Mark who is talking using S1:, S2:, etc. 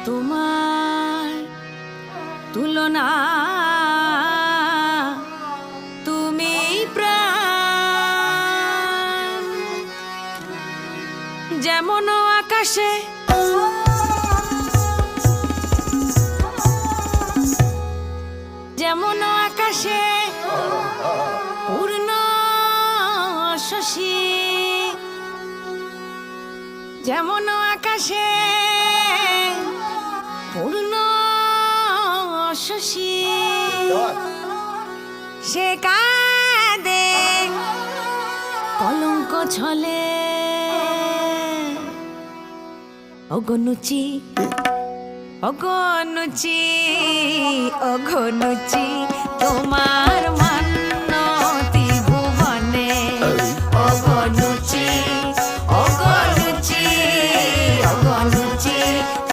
S1: তোমার তুলনা তুমি প্রাণ, যেমন আকাশে যেমন আকাশে পূর্ণ শশী, যেমন আকাশে পূর্ণ শশী, সে কাঁদে কলঙ্ক ছলে। অগনুচি অগনুচি অগনুচি তোমার